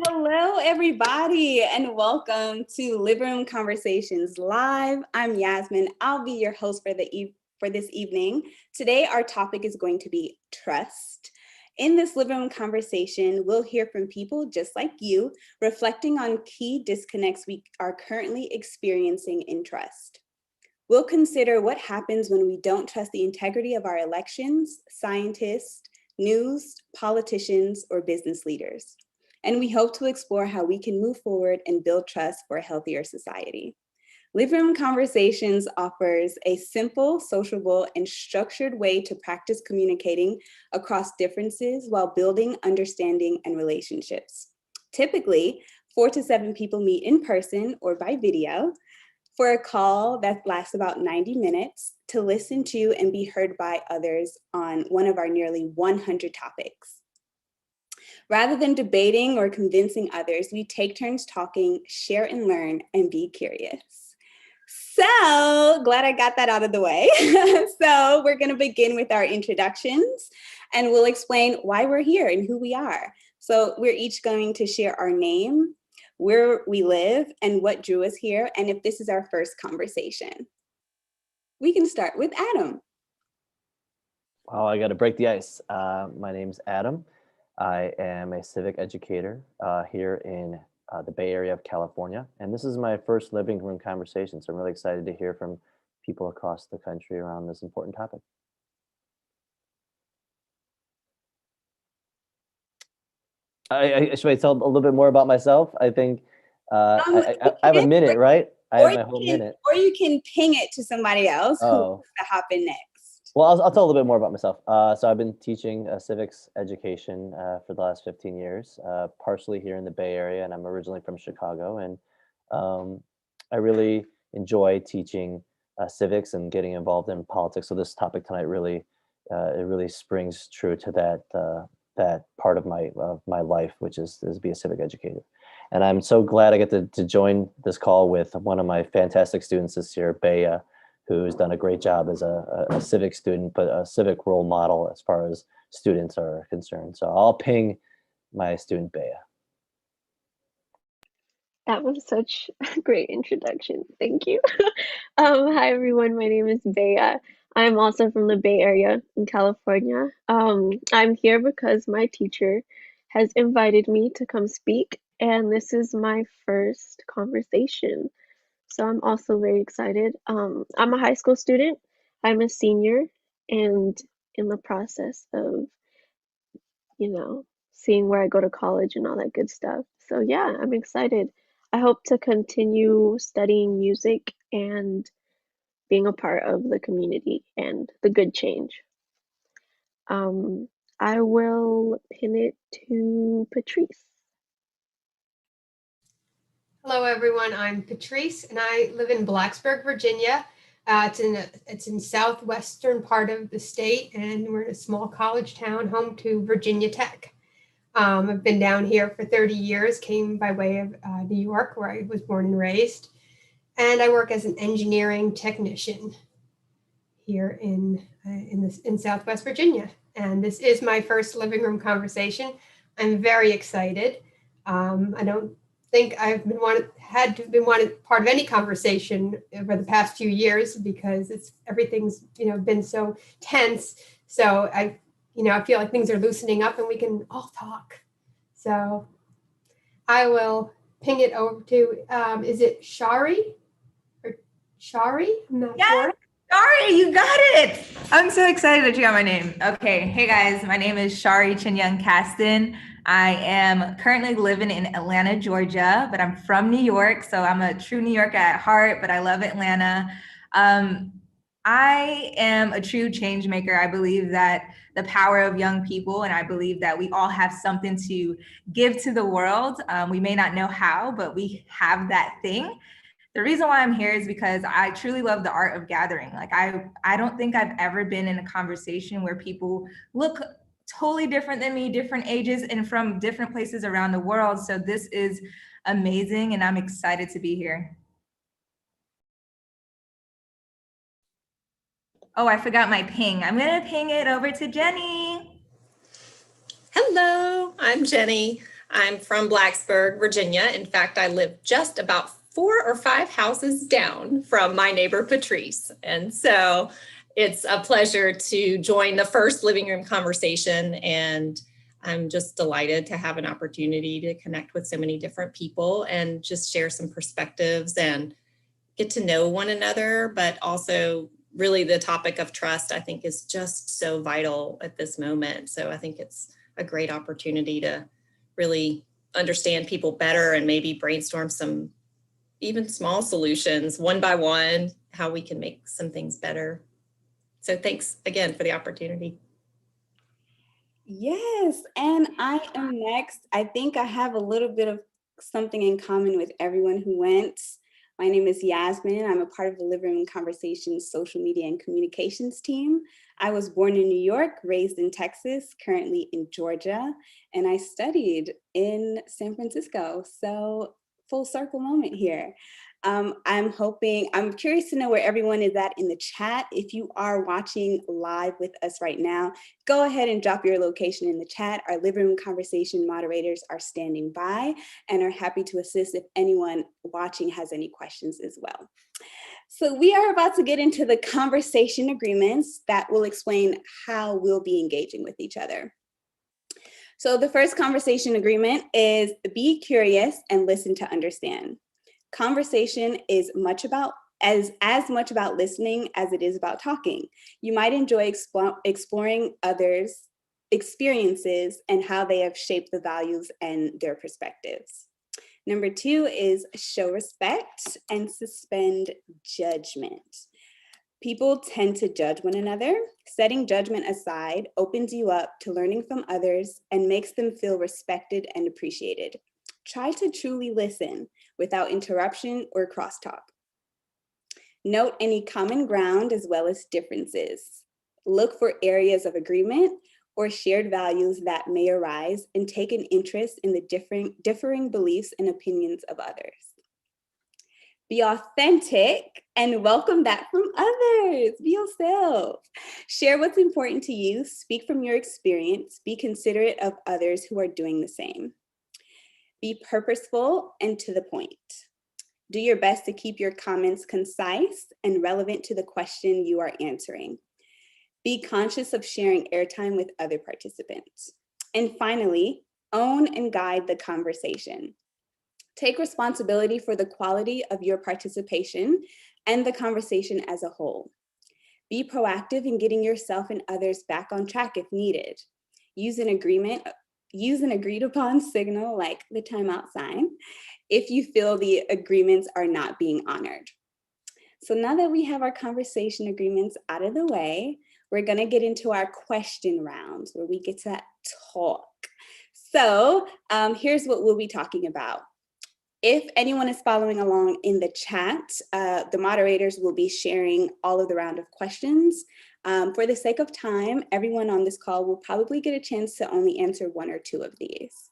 Hello, everybody, and welcome to Living Room Conversations Live. I'm Yasmin. I'll be your host for this evening. Today, our topic is going to be trust. In this living room conversation, we'll hear from people just like you, reflecting on key disconnects we are currently experiencing in trust. We'll consider what happens when we don't trust the integrity of our elections, scientists, news, politicians, or business leaders. And we hope to explore how we can move forward and build trust for a healthier society. Living Room Conversations offers a simple, sociable, and structured way to practice communicating across differences while building understanding and relationships. Typically, 4 to 7 people meet in person or by video for a call that lasts about 90 minutes to listen to and be heard by others on one of our nearly 100 topics. Rather than debating or convincing others, we take turns talking, share and learn, and be curious. So glad I got that out of the way. So we're going to begin with our introductions, and we'll explain why we're here and who we are. So we're each going to share our name, where we live, and what drew us here, and if this is our first conversation. We can start with Adam. Oh, I got to break the ice. My name's Adam. I am a civic educator here in the Bay Area of California, and this is my first living room conversation, so I'm really excited to hear from people across the country around this important topic. Should I tell a little bit more about myself? I think I have a minute, right? I have my whole minute. Or you can ping it to somebody else who wants to hop in next. Well, I'll tell a little bit more about myself. So I've been teaching civics education for the last 15 years, partially here in the Bay Area, and I'm originally from Chicago. And I really enjoy teaching civics and getting involved in politics. So this topic tonight really, it really springs true to that part of my life, which is be a civic educator. And I'm so glad I get to join this call with one of my fantastic students this year, Bea, who's done a great job as a civic student, but a civic role model as far as students are concerned. So I'll ping my student, Bea. That was such a great introduction. Thank you. Hi, everyone. My name is Bea. I'm also from the Bay Area in California. I'm here because my teacher has invited me to come speak, and this is my first conversation. So I'm also very excited. I'm a high school student. I'm a senior and in the process of, seeing where I go to college and all that good stuff. So yeah, I'm excited. I hope to continue studying music and being a part of the community and the good change. I will pin it to Patrice. Hello, everyone. I'm Patrice, and I live in Blacksburg, Virginia. It's in southwestern part of the state, and we're in a small college town home to Virginia Tech. I've been down here for 30 years, came by way of New York, where I was born and raised, and I work as an engineering technician here in Southwest Virginia. And this is my first living room conversation. I'm very excited. I don't think I've been part of any conversation over the past few years because everything's been so tense. So I feel like things are loosening up and we can all talk. So I will ping it over to is it Shari or Shari? I'm not sure. Shari, you got it. I'm so excited that you got my name. Okay. Hey guys, my name is Shari Chinyoung Caston. I am currently living in Atlanta, Georgia, but I'm from New York. So I'm a true New Yorker at heart, but I love Atlanta. I am a true change maker. I believe that the power of young people, and I believe that we all have something to give to the world. We may not know how, but we have that thing. The reason why I'm here is because I truly love the art of gathering. Like I don't think I've ever been in a conversation where people look totally different than me, different ages, and from different places around the world. So this is amazing, and I'm excited to be here. Oh, I forgot my ping. I'm gonna ping it over to Jenny. Hello, I'm Jenny. I'm from Blacksburg, Virginia. In fact, I live just about 4 or 5 houses down from my neighbor, Patrice. And so it's a pleasure to join the first living room conversation. And I'm just delighted to have an opportunity to connect with so many different people and just share some perspectives and get to know one another. But also, really, the topic of trust, I think, is just so vital at this moment. So I think it's a great opportunity to really understand people better and maybe brainstorm some even small solutions one by one, how we can make some things better. So thanks again for the opportunity. Yes, and I am next. I think I have a little bit of something in common with everyone who went. My name is Yasmin. I'm a part of the Living Room Conversations social media and communications team. I was born in New York, raised in Texas, currently in Georgia, and I studied in San Francisco. So full circle moment here. I'm curious to know where everyone is at in the chat. If you are watching live with us right now, go ahead and drop your location in the chat. Our living room conversation moderators are standing by and are happy to assist if anyone watching has any questions as well. So we are about to get into the conversation agreements that will explain how we'll be engaging with each other. So the first conversation agreement is be curious and listen to understand. Conversation is as much about listening as it is about talking. You might enjoy exploring others' experiences and how they have shaped the values and their perspectives. Number 2 is show respect and suspend judgment. People tend to judge one another. Setting judgment aside opens you up to learning from others and makes them feel respected and appreciated. Try to truly listen without interruption or crosstalk. Note any common ground as well as differences. Look for areas of agreement or shared values that may arise and take an interest in the differing beliefs and opinions of others. Be authentic and welcome that from others. Be yourself. Share what's important to you. Speak from your experience. Be considerate of others who are doing the same. Be purposeful and to the point. Do your best to keep your comments concise and relevant to the question you are answering. Be conscious of sharing airtime with other participants. And finally, own and guide the conversation. Take responsibility for the quality of your participation and the conversation as a whole. Be proactive in getting yourself and others back on track if needed. Use an agreed upon signal like the timeout sign if you feel the agreements are not being honored. So now that we have our conversation agreements out of the way, we're going to get into our question rounds where we get to talk. So here's what we'll be talking about. If anyone is following along in the chat, the moderators will be sharing all of the round of questions. For the sake of time, everyone on this call will probably get a chance to only answer 1 or 2 of these.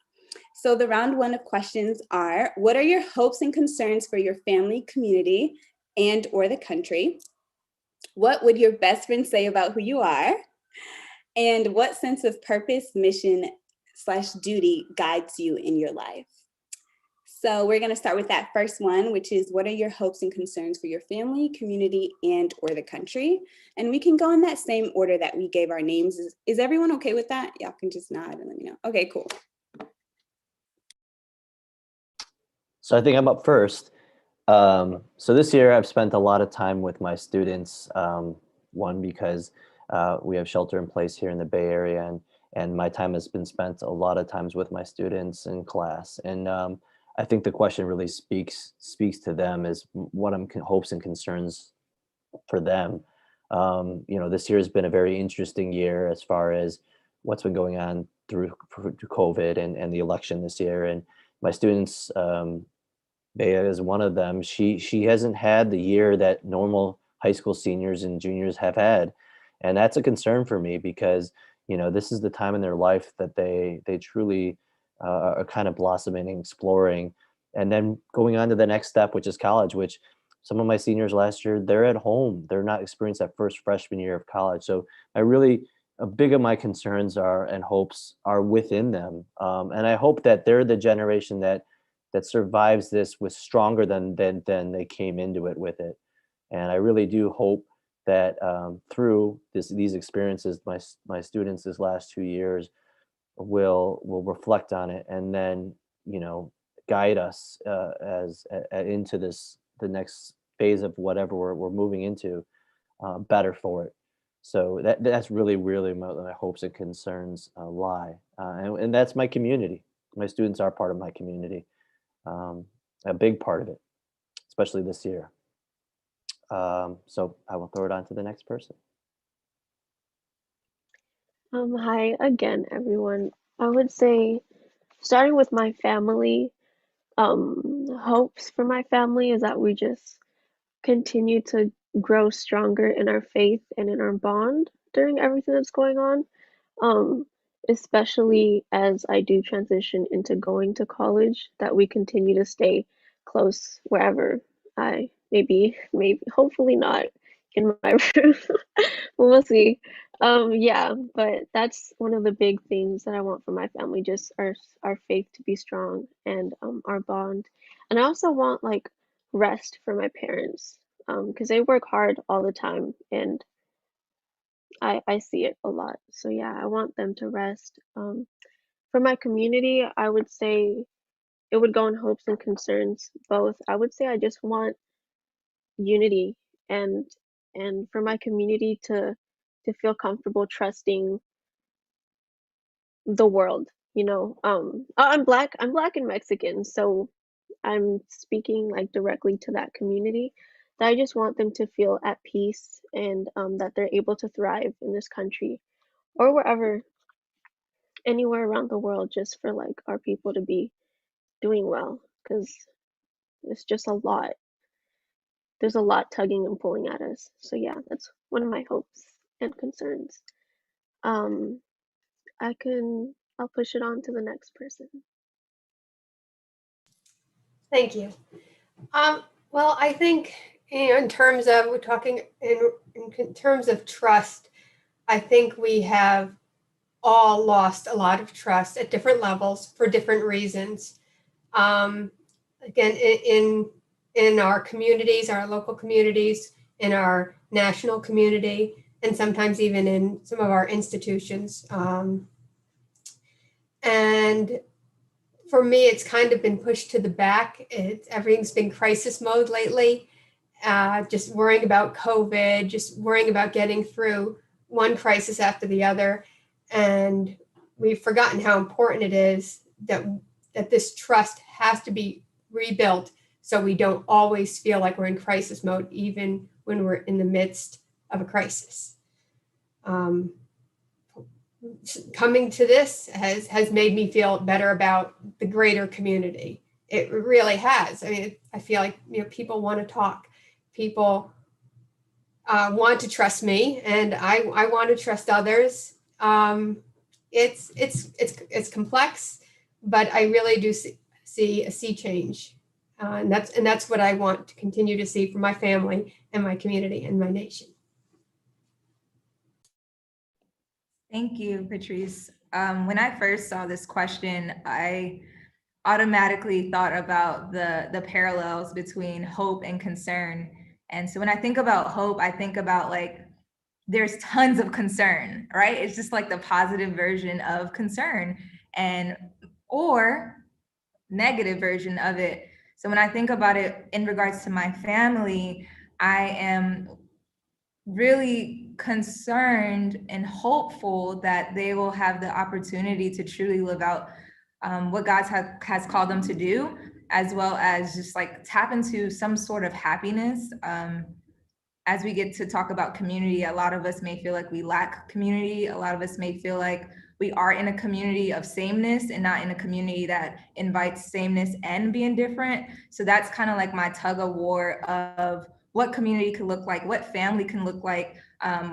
So the round 1 of questions are, what are your hopes and concerns for your family, community, and or the country? What would your best friend say about who you are? And what sense of purpose, mission / duty guides you in your life? So we're going to start with that first one, which is what are your hopes and concerns for your family, community, and or the country? And we can go in that same order that we gave our names. Is everyone okay with that? Y'all can just nod and let me know. Okay, cool. So I think I'm up first. So this year I've spent a lot of time with my students. One, because we have shelter in place here in the Bay Area, and my time has been spent a lot of times with my students in class. And I think the question really speaks to them, is what hopes and concerns for them. This year has been a very interesting year as far as what's been going on through COVID and the election this year. And my students, Bea is one of them. She hasn't had the year that normal high school seniors and juniors have had, and that's a concern for me because this is the time in their life that they truly are kind of blossoming and exploring, and then going on to the next step, which is college. Which some of my seniors last year, they're at home, they're not experiencing that first freshman year of college. So I really big of my concerns are and hopes are within them, and I hope that they're the generation that survives this with stronger than they came into it with it. And I really do hope that through these experiences, my students this last 2 years will reflect on it, and then guide us into the next phase of whatever we're moving into, better for it. So that's really my hopes and concerns lie, and that's my community. My students are part of my community, a big part of it, especially this year. So I will throw it on to the next person. Hi again, everyone. I would say, starting with my family, hopes for my family is that we just continue to grow stronger in our faith and in our bond during everything that's going on. Um, Especially as I do transition into going to college, that we continue to stay close wherever I maybe, hopefully not in my room. We'll see. Yeah, but that's one of the big things that I want for my family, just our faith to be strong and our bond. And I also want like rest for my parents, because they work hard all the time and I see it a lot. So yeah, I want them to rest. For my community, I would say it would go in hopes and concerns both. I would say I just want unity and for my community to feel comfortable trusting the world, you know. I'm black and Mexican, so I'm speaking like directly to that community. That I just want them to feel at peace and that they're able to thrive in this country or wherever, anywhere around the world, just for like our people to be doing well, because it's just a lot. There's a lot tugging and pulling at us. So yeah, that's one of my hopes and concerns. Um, I'll push it on to the next person. Thank you. Well, I think, in terms of, we're talking in terms of trust, I think we have all lost a lot of trust at different levels for different reasons. Again, in our communities, our local communities, in our national community, and sometimes even in some of our institutions. And for me, it's kind of been pushed to the back. Everything's been crisis mode lately. Just worrying about COVID, just worrying about getting through one crisis after the other. And we've forgotten how important it is that this trust has to be rebuilt, so we don't always feel like we're in crisis mode, even when we're in the midst of a crisis. Coming to this has made me feel better about the greater community. It really has. I mean, I feel like, people want to talk. People want to trust me, and I want to trust others. It's complex, but I really do see a sea change, and that's what I want to continue to see for my family and my community and my nation. Thank you, Patrice. When I first saw this question, I automatically thought about the parallels between hope and concern. And so when I think about hope, I think about like there's tons of concern, right? It's just like the positive version of concern and or negative version of it. So when I think about it in regards to my family, I am really concerned and hopeful that they will have the opportunity to truly live out what God has called them to do, as well as just like tap into some sort of happiness. As we get to talk about community, a lot of us may feel like we lack community. A lot of us may feel like we are in a community of sameness and not in a community that invites sameness and being different. So that's kind of like my tug of war of what community could look like, what family can look like,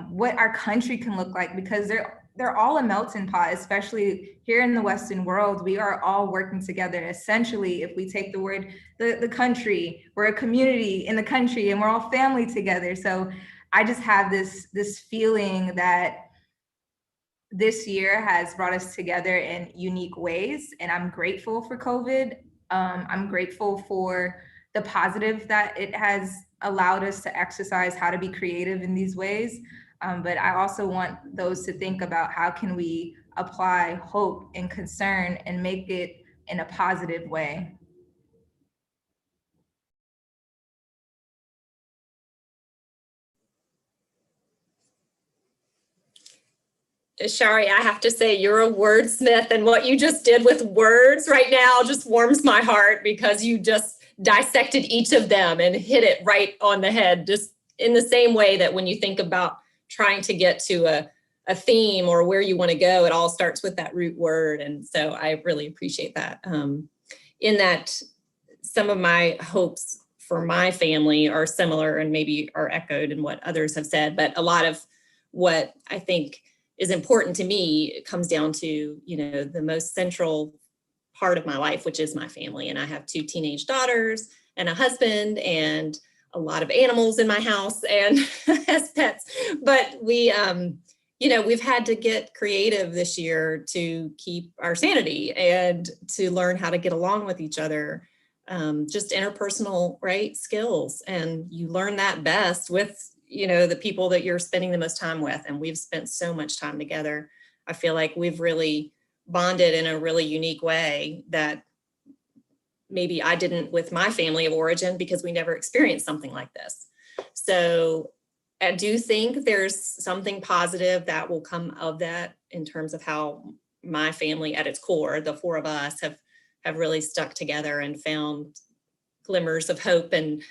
what our country can look like, because they're all a melting pot, especially here in the Western world. We are all working together. Essentially, if we take the word, the country, we're a community in the country and we're all family together. So I just have this feeling that this year has brought us together in unique ways, and I'm grateful for COVID. I'm grateful for the positive that it has allowed us to exercise how to be creative in these ways. But I also want those to think about how can we apply hope and concern and make it in a positive way. Shari, I have to say you're a wordsmith, and what you just did with words right now just warms my heart, because you just dissected each of them and hit it right on the head, just in the same way that when you think about trying to get to a theme or where you want to go, it all starts with that root word. And so I really appreciate that. In that, some of my hopes for my family are similar and maybe are echoed in what others have said, but a lot of what I think is important to me comes down to, the most central part of my life, which is my family. And I have 2 teenage daughters and a husband and a lot of animals in my house and as pets. But we've had to get creative this year to keep our sanity and to learn how to get along with each other. Just interpersonal, right, skills. And you learn that best with the people that you're spending the most time with. And we've spent so much time together. I feel like we've really bonded in a really unique way that maybe I didn't with my family of origin, because we never experienced something like this. So I do think there's something positive that will come of that in terms of how my family at its core, the 4 of us, have really stuck together and found glimmers of hope and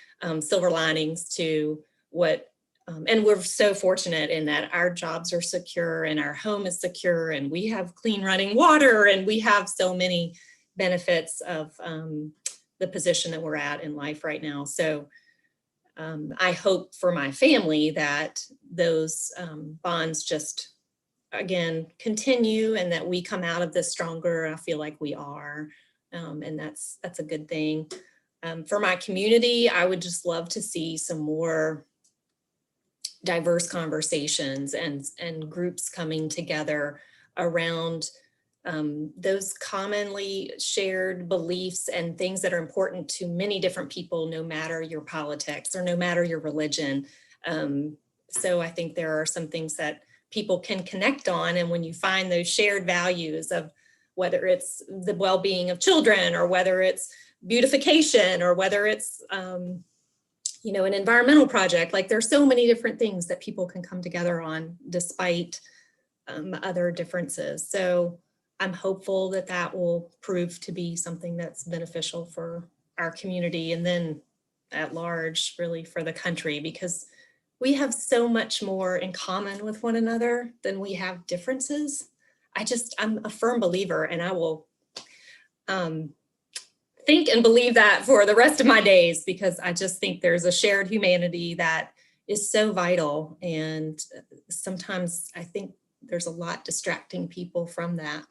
silver linings to what. And we're so fortunate in that our jobs are secure and our home is secure and we have clean running water and we have so many benefits of the position that we're at in life right now. So I hope for my family that those bonds just, again, continue and that we come out of this stronger. I feel like we are, and that's a good thing. For my community, I would just love to see some more diverse conversations and groups coming together around those commonly shared beliefs and things that are important to many different people, no matter your politics or no matter your religion. So I think there are some things that people can connect on. And when you find those shared values of whether it's the well-being of children or whether it's beautification or whether it's an environmental project, like there's so many different things that people can come together on despite other differences. So I'm hopeful that that will prove to be something that's beneficial for our community and then at large, really for the country, because we have so much more in common with one another than we have differences. I'm a firm believer, and I will think and believe that for the rest of my days, because I just think there's a shared humanity that is so vital. And sometimes I think there's a lot distracting people from that.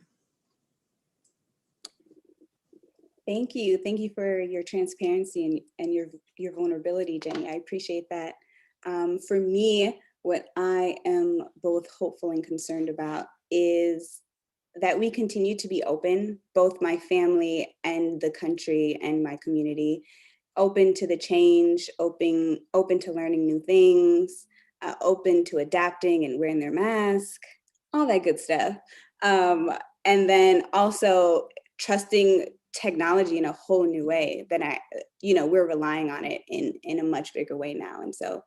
Thank you. Thank you for your transparency and your vulnerability, Jenny. I appreciate that. For me, what I am both hopeful and concerned about is that we continue to be open, both my family and the country and my community, open to the change, open to learning new things, open to adapting and wearing their mask, all that good stuff. And then also trusting technology in a whole new way that we're relying on it in a much bigger way now. And so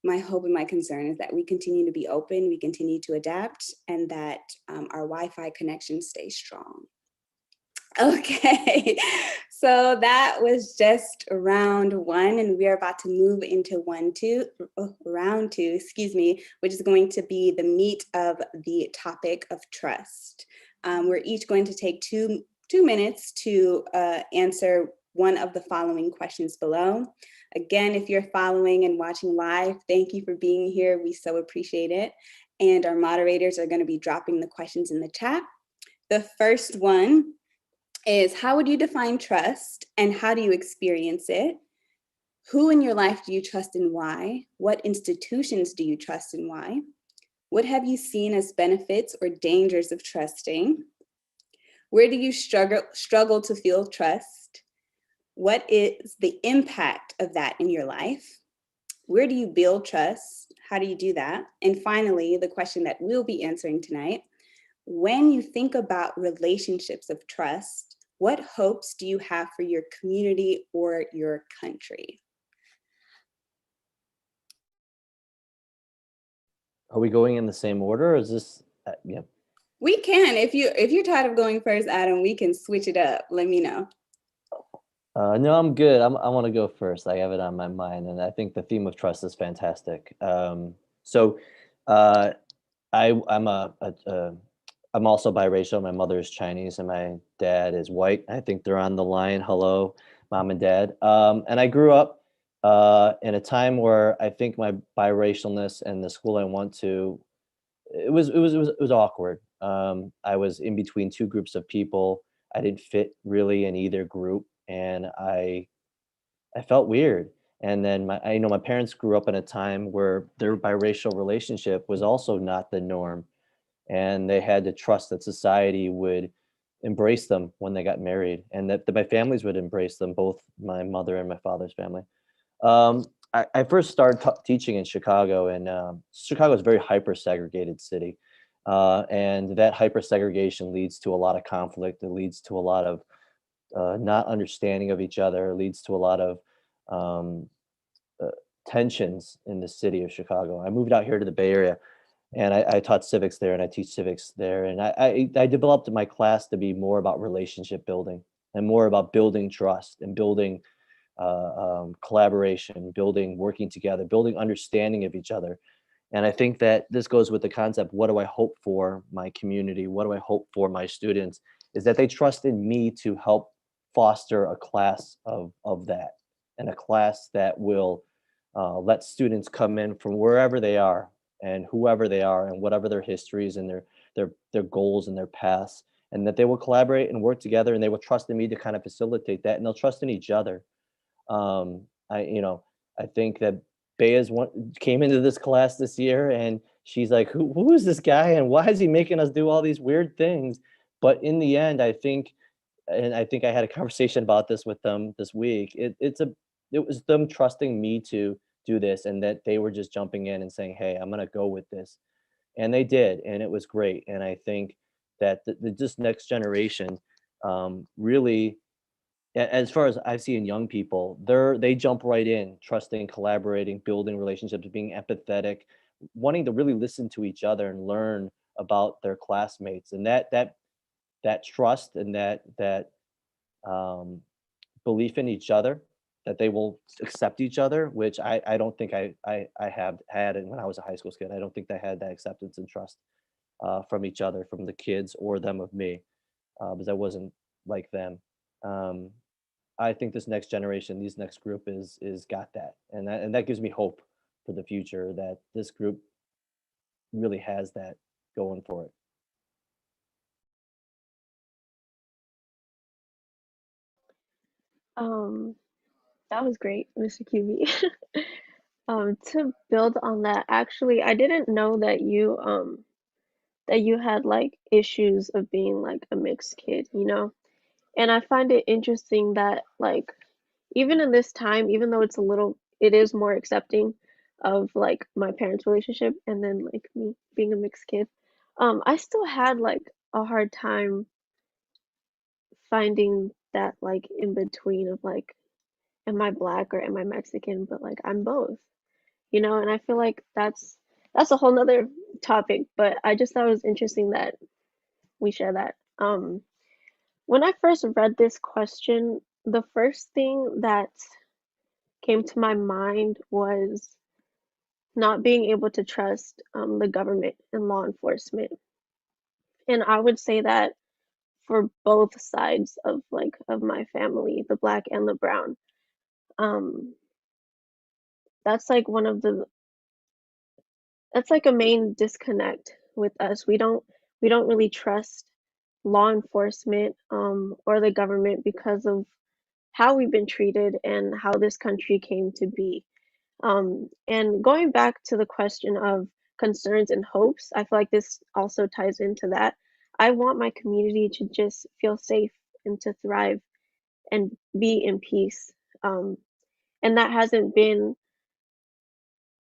my hope and my concern is that we continue to be open, we continue to adapt, and that our Wi-Fi connection stays strong. Okay, so that was just round 1, and we are about to move into round two, which is going to be the meat of the topic of trust. We're each going to take two minutes to answer one of the following questions below. Again, if you're following and watching live, thank you for being here. We so appreciate it. And our moderators are going to be dropping the questions in the chat. The first one is, how would you define trust and how do you experience it? Who in your life do you trust and why? What institutions do you trust and why? What have you seen as benefits or dangers of trusting? Where do you struggle to feel trust? What is the impact of that in your life? Where do you build trust? How do you do that? And finally, the question that we'll be answering tonight, when you think about relationships of trust, what hopes do you have for your community or your country? Are we going in the same order, or is this? Yeah. We can. If you're tired of going first, Adam, we can switch it up. Let me know. No, I'm good. I want to go first. I have it on my mind, and I think the theme of trust is fantastic. So, uh, I'm also biracial. My mother is Chinese, and my dad is white. I think they're on the line. Hello, mom and dad. And I grew up in a time where I think my biracialness and the school I went to, it was awkward. I was in between two groups of people. I didn't fit really in either group, and I felt weird. And then my parents grew up in a time where their biracial relationship was also not the norm, and they had to trust that society would embrace them when they got married, and that my families would embrace them, both my mother and my father's family. I first started teaching in Chicago, and Chicago is a very hyper segregated city. And that hyper segregation leads to a lot of conflict. It leads to a lot of not understanding of each other. It leads to a lot of um, uh, tensions in the city of Chicago. I moved out here to the Bay Area, and I taught civics there, and I teach civics there. And I developed my class to be more about relationship building and more about building trust and building collaboration, building, working together, building understanding of each other. And I think that this goes with the concept, what do I hope for my community? What do I hope for my students? Is that they trust in me to help foster a class of that, and a class that will let students come in from wherever they are and whoever they are and whatever their histories and their goals and their paths, and that they will collaborate and work together, and they will trust in me to kind of facilitate that, and they'll trust in each other. I think that Bea's one came into this class this year, and she's like, who is this guy, and why is he making us do all these weird things? But in the end, I think I had a conversation about this with them this week. It was them trusting me to do this, and that they were just jumping in and saying, "Hey, I'm gonna go with this," and they did, and it was great. And I think that this next generation really, as far as I see in young people, they jump right in, trusting, collaborating, building relationships, being empathetic, wanting to really listen to each other and learn about their classmates, and that trust and that um, belief in each other, that they will accept each other, which I don't think I have had it when I was a high school kid. I don't think I had that acceptance and trust from each other, from the kids or them of me, because I wasn't like them. Um, I think this next generation, these next group is got that, and that gives me hope for the future, that this group really has that going for it. Um, that was great, Mr. QB. To build on that, actually, I didn't know that you had like issues of being like a mixed kid, you know? And I find it interesting that like even in this time, even though it is more accepting of like my parents' relationship and then like me being a mixed kid, I still had like a hard time finding that like in between of like, am I black or am I Mexican? But like I'm both, you know, and I feel like that's a whole nother topic, but I just thought it was interesting that we share that. When I first read this question, the first thing that came to my mind was not being able to trust the government and law enforcement. And I would say that for both sides of like of my family, the black and the brown. Um, that's like one of the that's like a main disconnect with us. We don't really trust law enforcement or the government because of how we've been treated and how this country came to be. And going back to the question of concerns and hopes, I feel like this also ties into that. I want my community to just feel safe and to thrive and be in peace. Um, and that hasn't been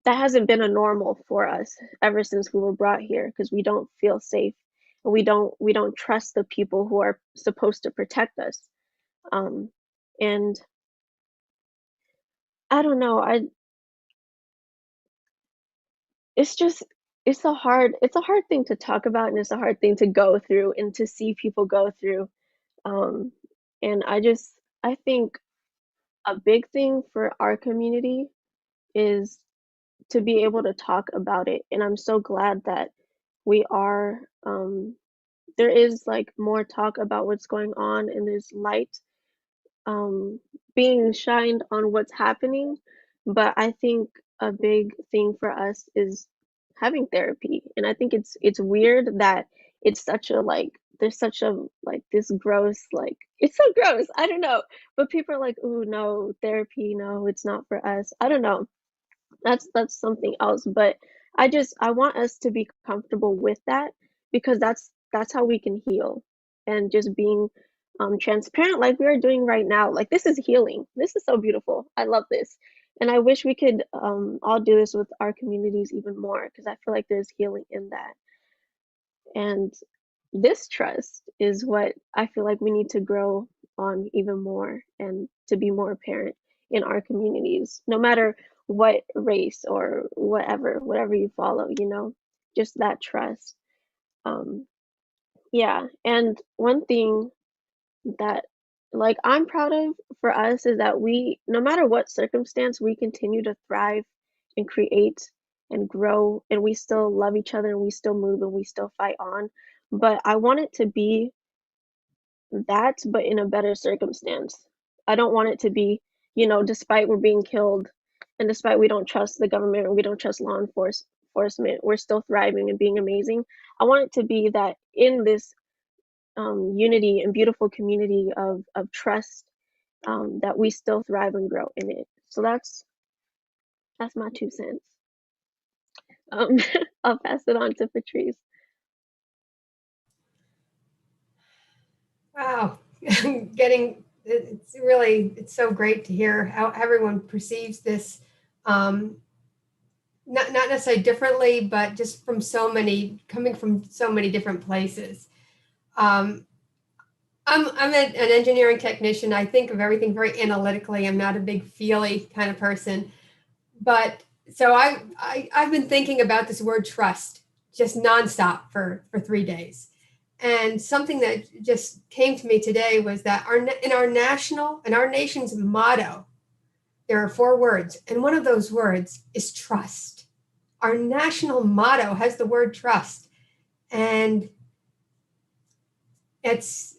a normal for us ever since we were brought here, because we don't feel safe and we don't trust the people who are supposed to protect us. Um, and I don't know, I it's just it's a hard thing to talk about, and it's a hard thing to go through and to see people go through. Um, and I think a big thing for our community is to be able to talk about it. And I'm so glad that we are, there is like more talk about what's going on, and there's light um, being shined on what's happening. But I think a big thing for us is having therapy. And I think it's weird that it's such a like there's such a like this gross like it's so gross. I don't know. But people are like, "Ooh, no, therapy, no, it's not for us." I don't know. That's something else, but I want us to be comfortable with that, because that's how we can heal. And just being transparent like we are doing right now, like this is healing. This is so beautiful. I love this, and I wish we could all do this with our communities even more, because I feel like there's healing in that. And this trust is what I feel like we need to grow on even more, and to be more apparent in our communities, no matter what race or whatever you follow, just that trust. Um, yeah. And one thing that like I'm proud of for us is that no matter what circumstance, we continue to thrive and create and grow, and we still love each other, and we still move, and we still fight on. But I want it to be that, but in a better circumstance. I don't want it to be, despite we're being killed, and despite we don't trust the government, or we don't trust enforcement, we're still thriving and being amazing. I want it to be that in this unity and beautiful community of trust, that we still thrive and grow in it. So that's my 2 cents. Um, I'll pass it on to Patrice. Wow. It's so great to hear how everyone perceives this, not necessarily differently, but just coming from so many different places. Um, I'm an engineering technician. I think of everything very analytically. I'm not a big feely kind of person, but so I've been thinking about this word trust just nonstop for 3 days. And something that just came to me today was that in our nation's motto, there are 4 words, and one of those words is trust. Our national motto has the word trust, and it's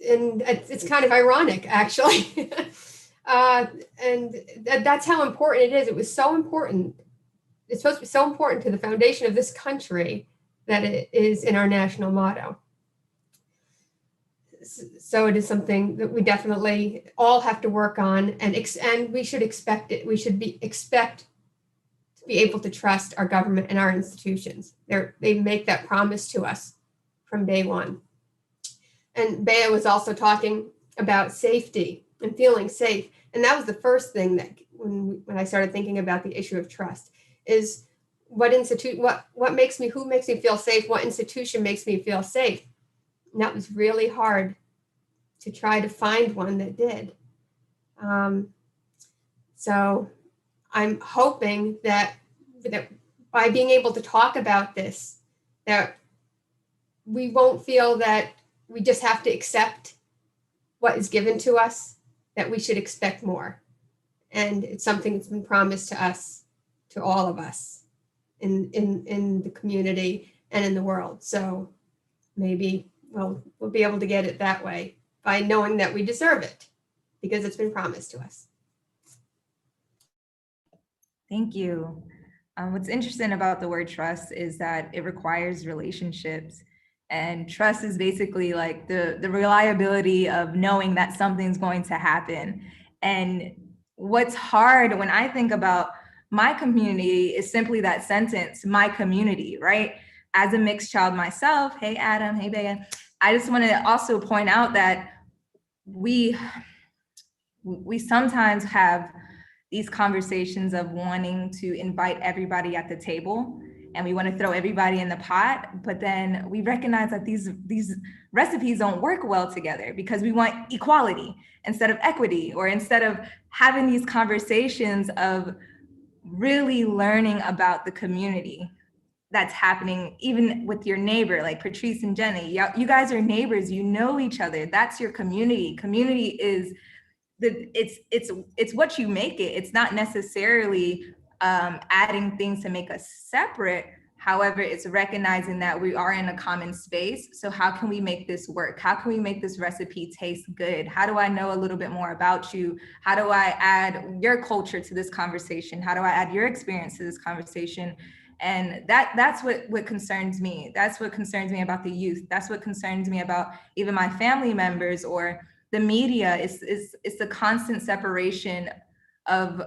kind of ironic, actually. And that's how important it is. It was so important. It's supposed to be so important to the foundation of this country that it is in our national motto. So it is something that we definitely all have to work on, and we should expect it. We should expect to be able to trust our government and our institutions. They make that promise to us from day one. And Bea was also talking about safety and feeling safe, and that was the first thing that when I started thinking about the issue of trust is who makes me feel safe? What institution makes me feel safe? And that was really hard to try to find one that did. So I'm hoping that by being able to talk about this, that we won't feel that we just have to accept what is given to us, that we should expect more. And it's something that's been promised to us, to all of us in the community and in the world. So maybe we'll be able to get it that way by knowing that we deserve it because it's been promised to us. Thank you. What's interesting about the word trust is that it requires relationships. And trust is basically like the reliability of knowing that something's going to happen. And what's hard when I think about my community is simply that sentence, my community, right? As a mixed child myself, hey, Adam, hey, Bea, I just want to also point out that we sometimes have these conversations of wanting to invite everybody at the table, and we want to throw everybody in the pot, but then we recognize that these recipes don't work well together because we want equality instead of equity, or instead of having these conversations of really learning about the community that's happening even with your neighbor, like Patrice and Jenny. You guys are neighbors, you know each other, that's your community. Community is it's what you make it. It's not necessarily adding things to make us separate. However, it's recognizing that we are in a common space. So how can we make this work? How can we make this recipe taste good? How do I know a little bit more about you? How do I add your culture to this conversation? How do I add your experience to this conversation? And that's what concerns me. That's what concerns me about the youth. That's what concerns me about even my family members or the media. Is the constant separation of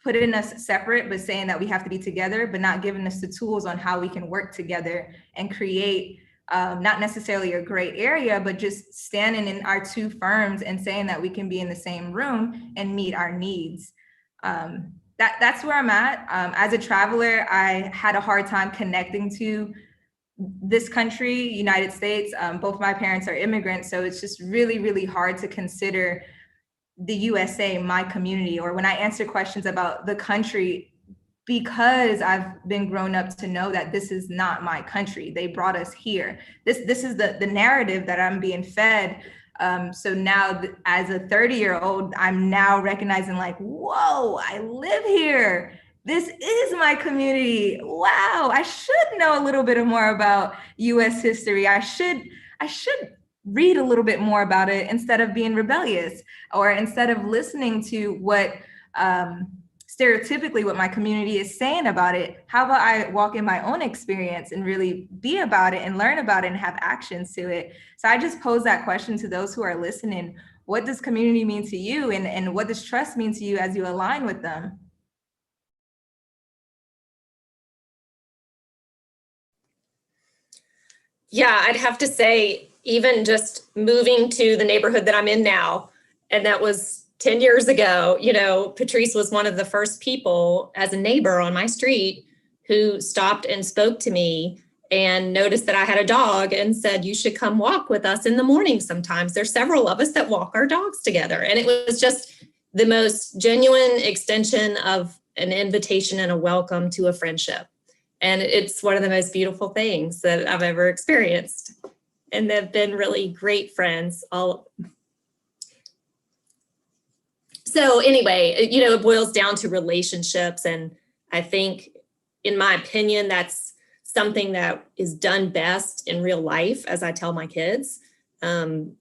putting us separate, but saying that we have to be together, but not giving us the tools on how we can work together and create not necessarily a gray area, but just standing in our two firms and saying that we can be in the same room and meet our needs. That's where I'm at. As a traveler, I had a hard time connecting to this country, United States. Both my parents are immigrants, so it's just really, really hard to consider the USA my community, or when I answer questions about the country, because I've been grown up to know that this is not my country. They brought us here. This is the narrative that I'm being fed. So now as a 30-year-old, I'm now recognizing like, whoa, I live here. This is my community. Wow, I should know a little bit more about US history. I should read a little bit more about it instead of being rebellious, or instead of listening to what stereotypically what my community is saying about it. How about I walk in my own experience and really be about it and learn about it and have actions to it? So I just pose that question to those who are listening. What does community mean to you, and what does trust mean to you as you align with them? Yeah, I'd have to say, even just moving to the neighborhood that I'm in now, and that was 10 years ago, Patrice was one of the first people as a neighbor on my street who stopped and spoke to me and noticed that I had a dog and said, you should come walk with us in the morning sometimes. There's several of us that walk our dogs together. And it was just the most genuine extension of an invitation and a welcome to a friendship. And it's one of the most beautiful things that I've ever experienced. And they've been really great friends. So anyway, it boils down to relationships. And I think, in my opinion, that's something that is done best in real life, as I tell my kids. Knowing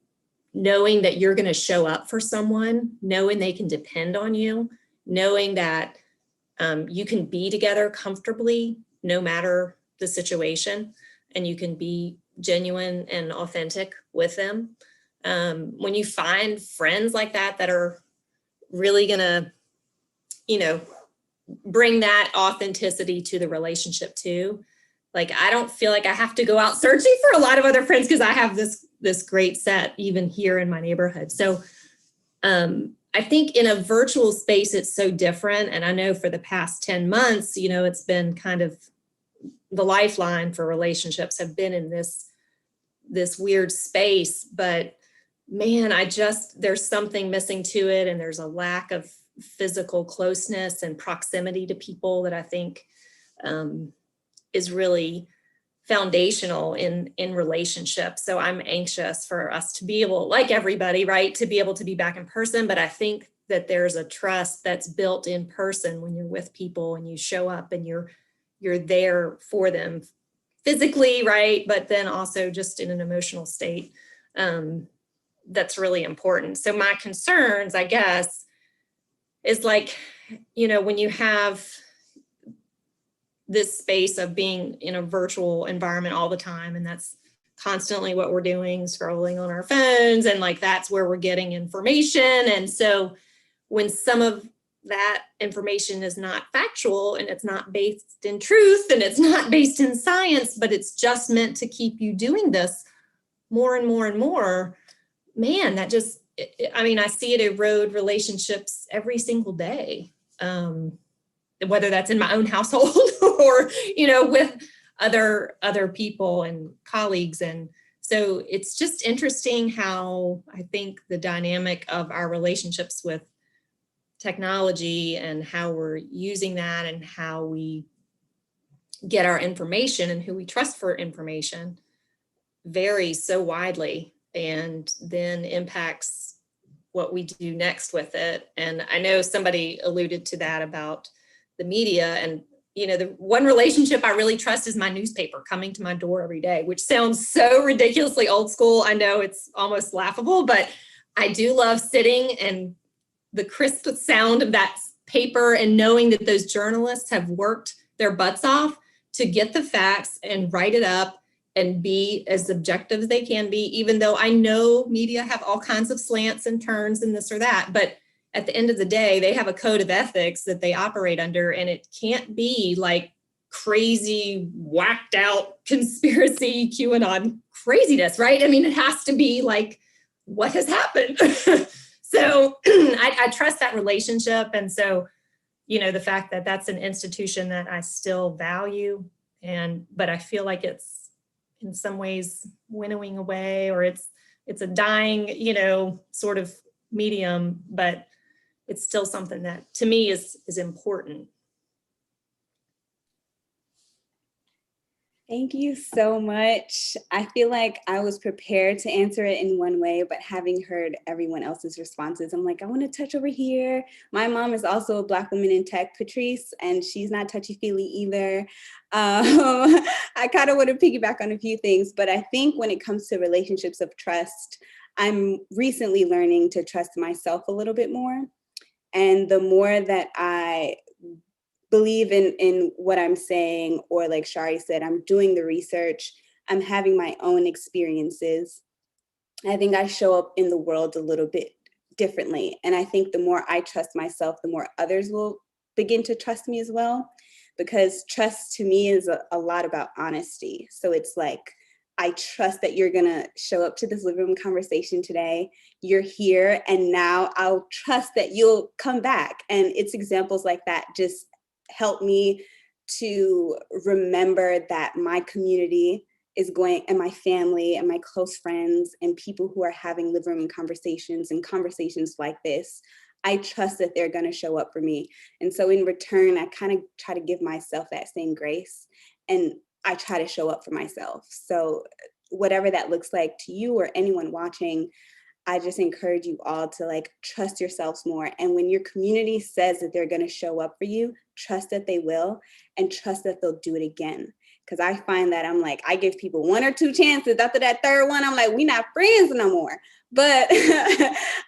that you're going to show up for someone, knowing they can depend on you, knowing that you can be together comfortably, no matter the situation, and you can be genuine and authentic with them. When you find friends like that are really gonna, bring that authenticity to the relationship too. Like, I don't feel like I have to go out searching for a lot of other friends because I have this great set even here in my neighborhood. So I think in a virtual space, it's so different. And I know for the past 10 months, it's been kind of the lifeline for relationships have been in this weird space. But man, there's something missing to it. And there's a lack of physical closeness and proximity to people that I think is really foundational in relationships. So I'm anxious for us to be able, like everybody, right, to be able to be back in person. But I think that there's a trust that's built in person when you're with people and you show up and you're there for them physically, right? But then also just in an emotional state. That's really important. So my concerns, I guess, is like, when you have this space of being in a virtual environment all the time, and that's constantly what we're doing, scrolling on our phones, and like that's where we're getting information. And so when some of that information is not factual and it's not based in truth and it's not based in science, but it's just meant to keep you doing this more and more and more, man, that just, I mean, I see it erode relationships every single day, whether that's in my own household or, you know, with other people and colleagues. And so it's just interesting how I think the dynamic of our relationships with technology and how we're using that and how we get our information and who we trust for information varies so widely and then impacts what we do next with it. And I know somebody alluded to that about the media, and you know, the one relationship I really trust is my newspaper coming to my door every day, which sounds so ridiculously old school. I know it's almost laughable, but I do love sitting and the crisp sound of that paper and knowing that those journalists have worked their butts off to get the facts and write it up and be as objective as they can be, even though I know media have all kinds of slants and turns and this or that. But at the end of the day, they have a code of ethics that they operate under, and it can't be like crazy, whacked out conspiracy QAnon craziness, right? I mean, it has to be like, what has happened? So I trust that relationship. And so, you know, the fact that that's an institution that I still value, but I feel like it's in some ways winnowing away, or it's a dying, you know, sort of medium, but it's still something that to me is important. Thank you so much. I feel like I was prepared to answer it in one way, but having heard everyone else's responses, I'm like, I want to touch over here. My mom is also a Black woman in tech, Patrice, and she's not touchy-feely either. I kind of want to piggyback on a few things, but I think when it comes to relationships of trust, I'm recently learning to trust myself a little bit more. And the more that I believe in what I'm saying, or like Shari said, I'm doing the research, I'm having my own experiences, I think I show up in the world a little bit differently. And I think the more I trust myself, the more others will begin to trust me as well. Because trust to me is a lot about honesty. So it's like, I trust that you're gonna show up to this living room conversation today. You're here, and now I'll trust that you'll come back. And it's examples like that just help me to remember that my community is going, and my family and my close friends and people who are having living room conversations and conversations like this, I trust that they're going to show up for me. And so in return, I kind of try to give myself that same grace, and I try to show up for myself. So whatever that looks like to you or anyone watching, I just encourage you all to like trust yourselves more. And when your community says that they're going to show up for you, trust that they will, and trust that they'll do it again. Because I find that I'm like, I give people 1 or 2 chances. After that third one, I'm like, we not friends no more. But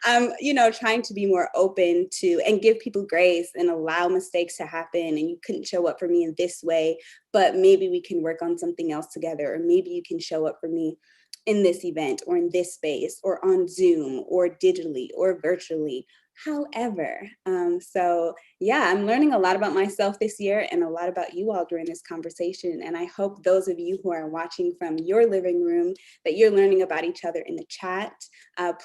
I'm, you know, trying to be more open to and give people grace and allow mistakes to happen. And you couldn't show up for me in this way, but maybe we can work on something else together. Or maybe you can show up for me in this event or in this space or on Zoom or digitally or virtually, however. So yeah, I'm learning a lot about myself this year and a lot about you all during this conversation. And I hope those of you who are watching from your living room that you're learning about each other in the chat.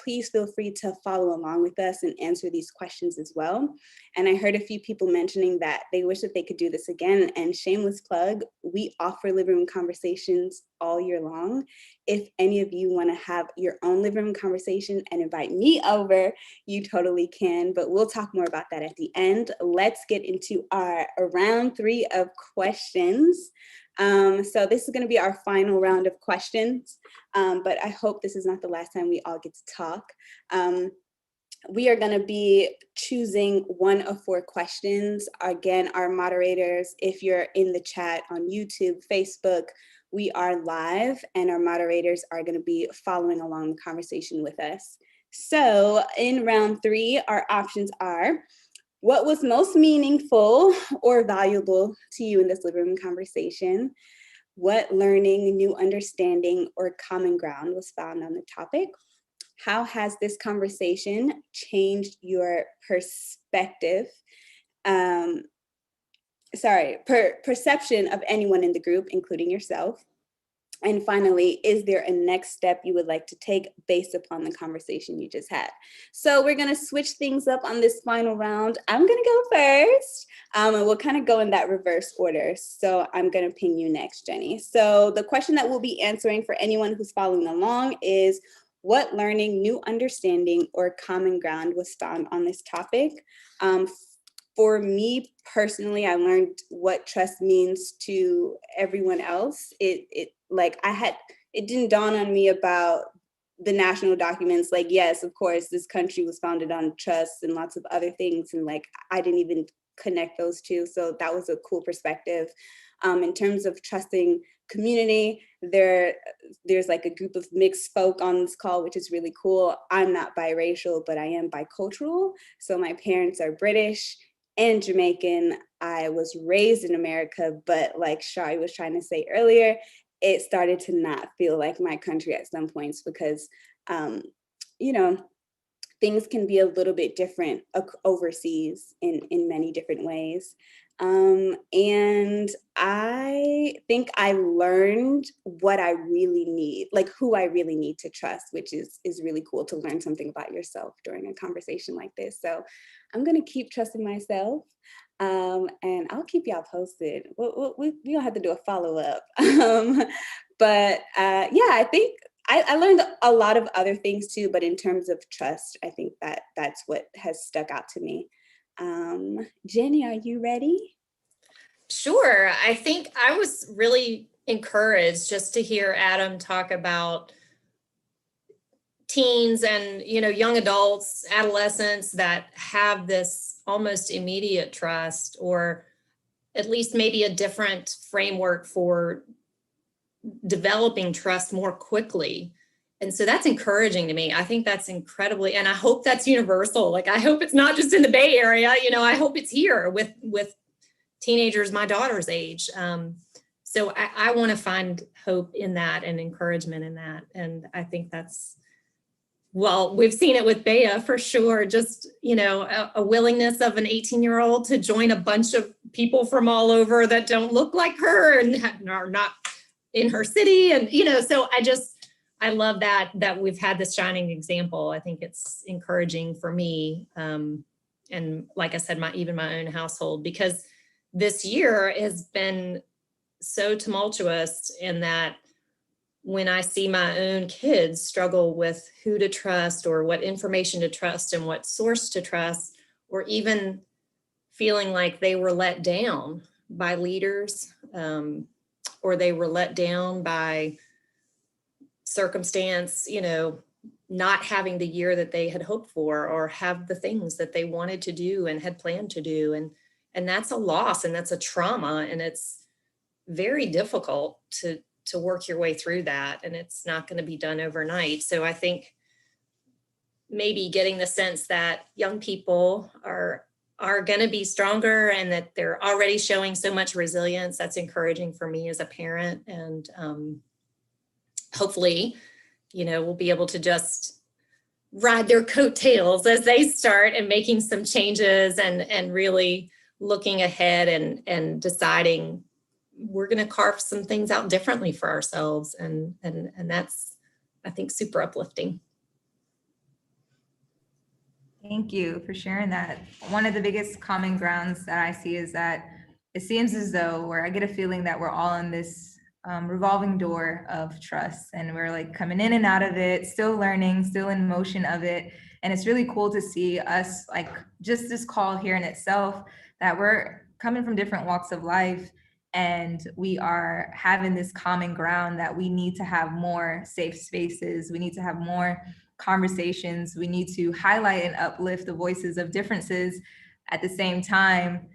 Please feel free to follow along with us and answer these questions as well. And I heard a few people mentioning that they wish that they could do this again. And shameless plug, we offer living room conversations all year long. If any of you want to have your own living room conversation and invite me over, you totally can, but we'll talk more about that at the end. Let's get into our round 3 of questions. So this is going to be our final round of questions, but I hope this is not the last time we all get to talk. We are going to be choosing 1 of 4 questions. Again, our moderators, if you're in the chat on YouTube, Facebook, we are live, and our moderators are going to be following along the conversation with us. So in round 3, our options are: what was most meaningful or valuable to you in this living room conversation? What learning, new understanding, or common ground was found on the topic? How has this conversation changed your perspective, perception of anyone in the group, including yourself? And finally, is there a next step you would like to take based upon the conversation you just had? So we're going to switch things up on this final round. I'm going to go first, and we'll kind of go in that reverse order. So I'm going to ping you next, Jenny. So the question that we'll be answering for anyone who's following along is, what learning, new understanding, or common ground was found on this topic? For me personally, I learned what trust means to everyone else. It didn't dawn on me about the national documents. Like, yes, of course, this country was founded on trust and lots of other things. And like, I didn't even connect those two. So that was a cool perspective. In terms of trusting community, there's like a group of mixed folk on this call, which is really cool. I'm not biracial, but I am bicultural. So my parents are British and Jamaican. I was raised in America, but like Shari was trying to say earlier, it started to not feel like my country at some points because, things can be a little bit different overseas in many different ways. And I think I learned what I really need, like who I really need to trust, which is really cool to learn something about yourself during a conversation like this. So I'm going to keep trusting myself, and I'll keep y'all posted. We don't have to do a follow-up. But I think I learned a lot of other things too, but in terms of trust, I think that's what has stuck out to me. Jenny, are you ready? Sure. I think I was really encouraged just to hear Adam talk about teens and, young adults, adolescents that have this almost immediate trust, or at least maybe a different framework for developing trust more quickly. And so that's encouraging to me. I think that's incredibly, and I hope that's universal. Like, I hope it's not just in the Bay Area, I hope it's here with teenagers my daughter's age. So I want to find hope in that and encouragement in that. And I think we've seen it with Bea for sure. Just, a willingness of an 18-year-old to join a bunch of people from all over that don't look like her and are not in her city. And, so I love that we've had this shining example. I think it's encouraging for me. And like I said, even my own household, because this year has been so tumultuous in that when I see my own kids struggle with who to trust or what information to trust and what source to trust, or even feeling like they were let down by leaders, or they were let down by circumstance, not having the year that they had hoped for, or have the things that they wanted to do and had planned to do. And that's a loss, and that's a trauma, and it's very difficult to work your way through that. And it's not going to be done overnight. So I think maybe getting the sense that young people are going to be stronger and that they're already showing so much resilience, that's encouraging for me as a parent. And hopefully, we'll be able to just ride their coattails as they start and making some changes and really looking ahead and deciding we're going to carve some things out differently for ourselves. And that's, I think, super uplifting. Thank you for sharing that. One of the biggest common grounds that I see is that it seems as though, or I get a feeling that we're all in this revolving door of trust, and we're like coming in and out of it, still learning, still in motion of it. And it's really cool to see us, like just this call here in itself, that we're coming from different walks of life, and we are having this common ground that we need to have more safe spaces. We need to have more conversations. We need to highlight and uplift the voices of differences, at the same time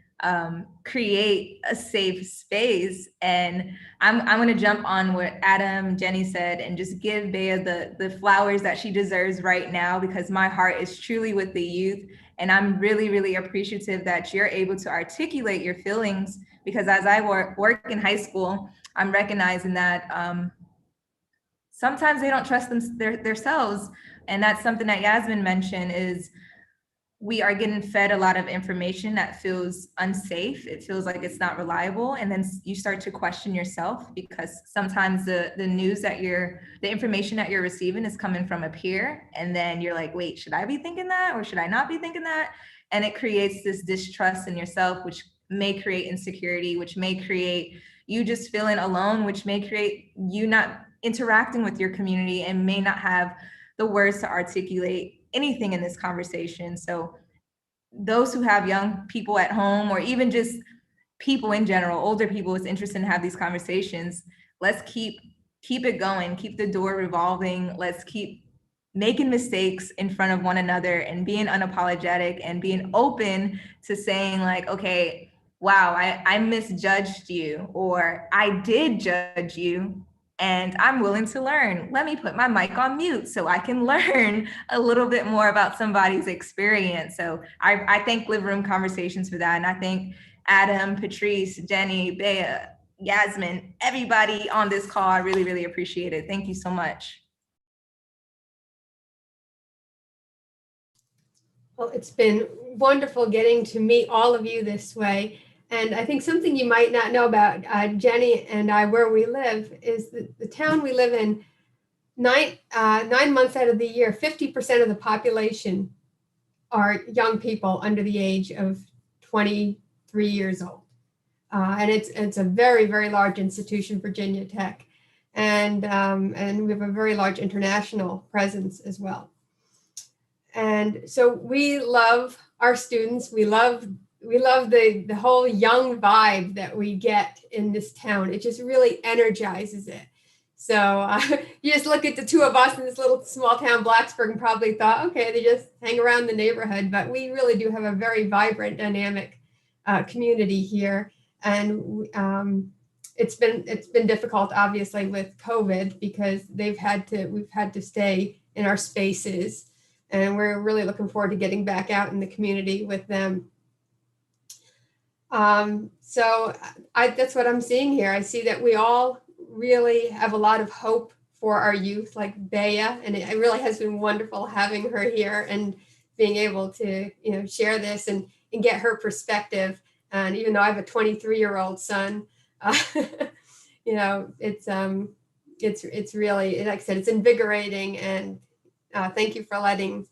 create a safe space. And I'm going to jump on what Adam, Jenny said, and just give Bea the flowers that she deserves right now, because my heart is truly with the youth. And I'm really, really appreciative that you're able to articulate your feelings, because as I work in high school, I'm recognizing that sometimes they don't trust themselves. And that's something that Yasmin mentioned, is we are getting fed a lot of information that feels unsafe. It feels like it's not reliable. And then you start to question yourself, because sometimes the news that the information that you're receiving is coming from a peer. And then you're like, wait, should I be thinking that, or should I not be thinking that? And it creates this distrust in yourself, which may create insecurity, which may create you just feeling alone, which may create you not interacting with your community and may not have the words to articulate anything in this conversation. So those who have young people at home, or even just people in general, older people is interested in have these conversations, let's keep it going, keep the door revolving. Let's keep making mistakes in front of one another and being unapologetic and being open to saying like, okay, wow, I misjudged you, or I did judge you, and I'm willing to learn. Let me put my mic on mute so I can learn a little bit more about somebody's experience. So I thank Living Room Conversations for that. And I thank Adam, Patrice, Jenny, Bea, Yasmin, everybody on this call. I really, really appreciate it. Thank you so much. Well, it's been wonderful getting to meet all of you this way. And I think something you might not know about Jenny and I, where we live, is that the town we live in, 9 months out of the year, 50% of the population are young people under the age of 23 years old. And it's a very, very large institution, Virginia Tech. And we have a very large international presence as well. And so we love our students. We love the whole young vibe that we get in this town. It just really energizes it. So you just look at the two of us in this little small town, Blacksburg, and probably thought, okay, they just hang around the neighborhood. But we really do have a very vibrant, dynamic community here. And it's been difficult, obviously, with COVID, because we've had to stay in our spaces. And we're really looking forward to getting back out in the community with them. So that's what I'm seeing here. I see that we all really have a lot of hope for our youth, like Bea, and it really has been wonderful having her here and being able to, share this and get her perspective. And even though I have a 23-year-old son, it's really, like I said, it's invigorating, and thank you for letting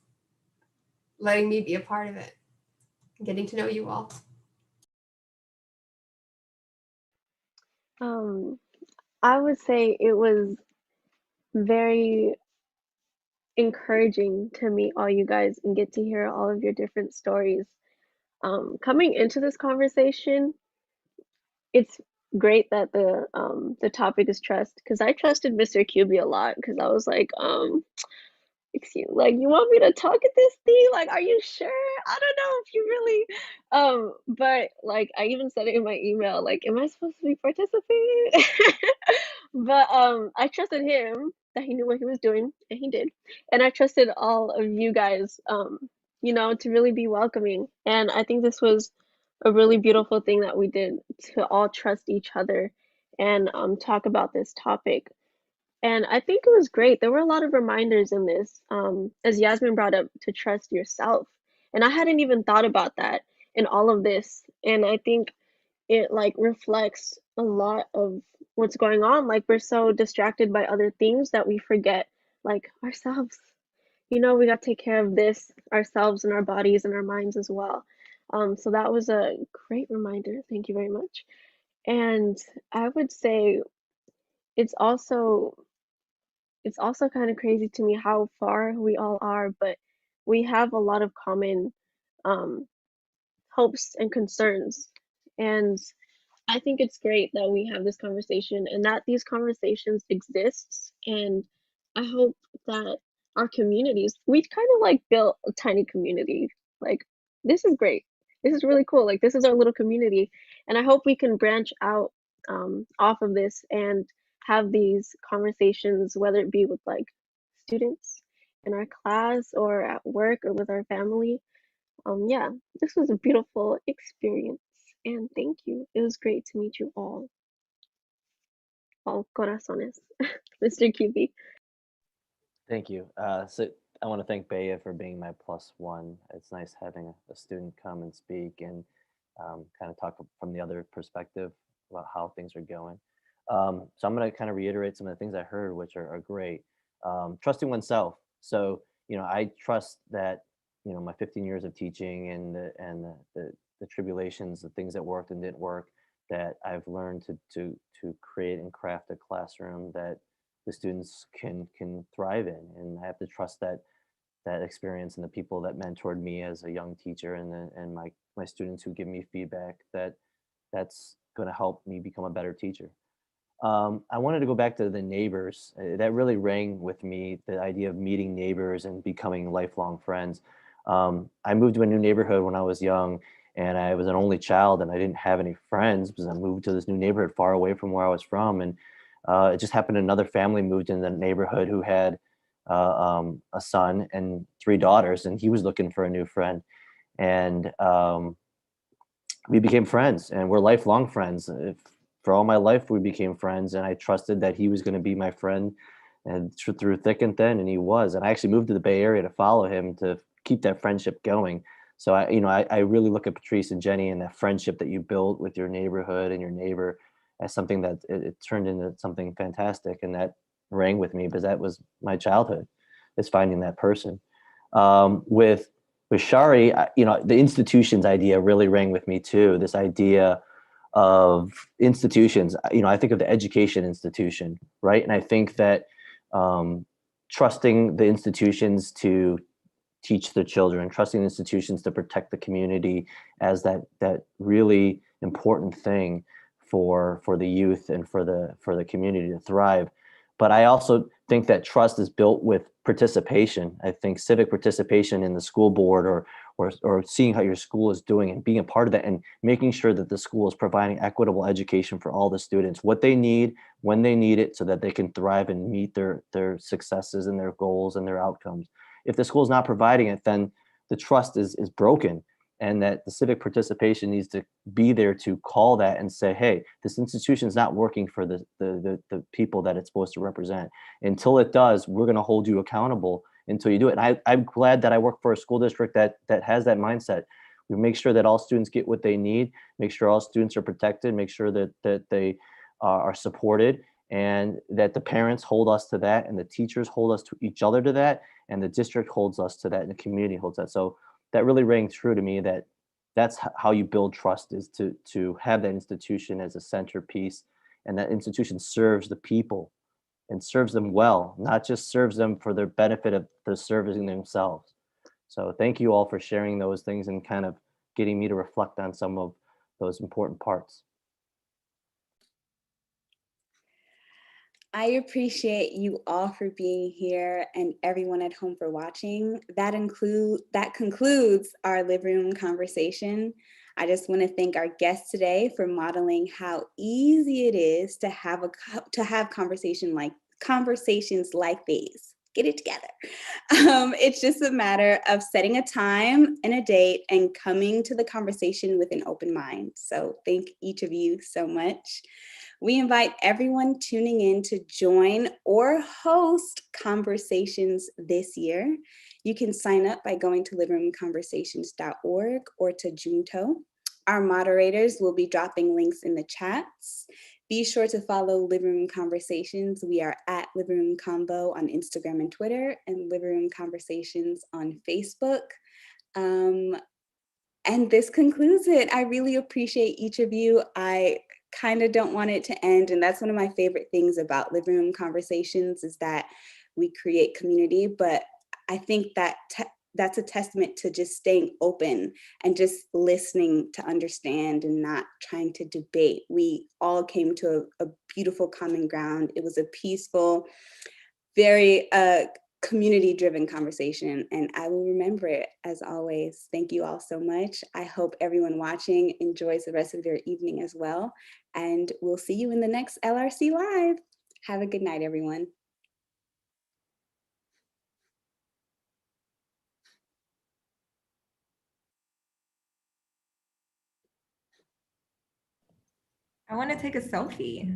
me be a part of it, getting to know you all. I would say it was very encouraging to meet all you guys and get to hear all of your different stories. Coming into this conversation, it's great that the topic is trust, because I trusted Mr. QB a lot, because I was like, excuse, like, you want me to talk at this thing? Like, are you sure? I don't know if you really, but like, I even said it in my email, like, am I supposed to be participating? But I trusted him that he knew what he was doing, and he did. And I trusted all of you guys, to really be welcoming. And I think this was a really beautiful thing that we did, to all trust each other and talk about this topic. And I think it was great. There were a lot of reminders in this, as Yasmin brought up, to trust yourself. And I hadn't even thought about that in all of this. And I think it like reflects a lot of what's going on. Like, we're so distracted by other things that we forget like ourselves. We got to take care of this ourselves and our bodies and our minds as well. So that was a great reminder. Thank you very much. And I would say it's also kind of crazy to me how far we all are, but we have a lot of common um, hopes and concerns. And I think it's great that we have this conversation and that these conversations exist. And I hope that our communities, we kind of like built a tiny community. Like, this is great. This is really cool. Like, this is our little community. And I hope we can branch out off of this and have these conversations, whether it be with like students in our class or at work or with our family. Yeah, this was a beautiful experience, and thank you. It was great to meet you all. All corazones, Mr. QB. Thank you. So I want to thank Bea for being my plus one. It's nice having a student come and speak and kind of talk from the other perspective about how things are going. So I'm going to kind of reiterate some of the things I heard, which are great. Trusting oneself. So, I trust that, my 15 years of teaching and the tribulations, the things that worked and didn't work, that I've learned to create and craft a classroom that the students can thrive in. And I have to trust that experience and the people that mentored me as a young teacher and my students who give me feedback that's going to help me become a better teacher. I wanted to go back to the neighbors. That really rang with me, the idea of meeting neighbors and becoming lifelong friends. I moved to a new neighborhood when I was young, and I was an only child, and I didn't have any friends because I moved to this new neighborhood far away from where I was from. And it just happened another family moved in the neighborhood who had a son and three daughters, and he was looking for a new friend. And we became friends, and we're lifelong friends. For all my life, we became friends, and I trusted that he was going to be my friend, and through thick and thin, and he was. And I actually moved to the Bay Area to follow him to keep that friendship going. So I really look at Patrice and Jenny and that friendship that you built with your neighborhood and your neighbor as something that it turned into something fantastic, and that rang with me because that was my childhood, is finding that person. With Shari, the institutions idea really rang with me too. This idea of institutions, I think of the education institution, right? And I think that trusting the institutions to teach their children, trusting institutions to protect the community as that really important thing for the youth and for the community to thrive. But I also think that trust is built with participation. I think civic participation in the school board or seeing how your school is doing and being a part of that and making sure that the school is providing equitable education for all the students, what they need, when they need it, so that they can thrive and meet their successes and their goals and their outcomes. If the school is not providing it, then the trust is broken, and that the civic participation needs to be there to call that and say, hey, this institution is not working for the people that it's supposed to represent. Until it does, we're going to hold you accountable until you do it. And I'm glad that I work for a school district that has that mindset. We make sure that all students get what they need, make sure all students are protected, make sure that they are supported, and that the parents hold us to that, and the teachers hold us to each other to that, and the district holds us to that, and the community holds that. So that really rang true to me, that that's how you build trust, is to have that institution as a centerpiece, and that institution serves the people and serves them well, not just serves them for their benefit of the servicing themselves. So thank you all for sharing those things and kind of getting me to reflect on some of those important parts. I appreciate you all for being here and everyone at home for watching. That concludes our living room conversation. I just want to thank our guests today for modeling how easy it is to have conversations like these. Get it together. It's just a matter of setting a time and a date and coming to the conversation with an open mind. So thank each of you so much. We invite everyone tuning in to join or host conversations this year. You can sign up by going to livingroomconversations.org or to Junto. Our moderators will be dropping links in the chats. Be sure to follow Living Room Conversations. We are at Living Room Convo on Instagram and Twitter, and Living Room Conversations on Facebook. And this concludes it. I really appreciate each of you. I kind of don't want it to end. And that's one of my favorite things about Living Room Conversations, is that we create community. But I think that that's a testament to just staying open and just listening to understand and not trying to debate. We all came to a beautiful common ground. It was a peaceful, very community-driven conversation, and I will remember it as always. Thank you all so much. I hope everyone watching enjoys the rest of their evening as well, and we'll see you in the next LRC Live. Have a good night, everyone. I want to take a selfie.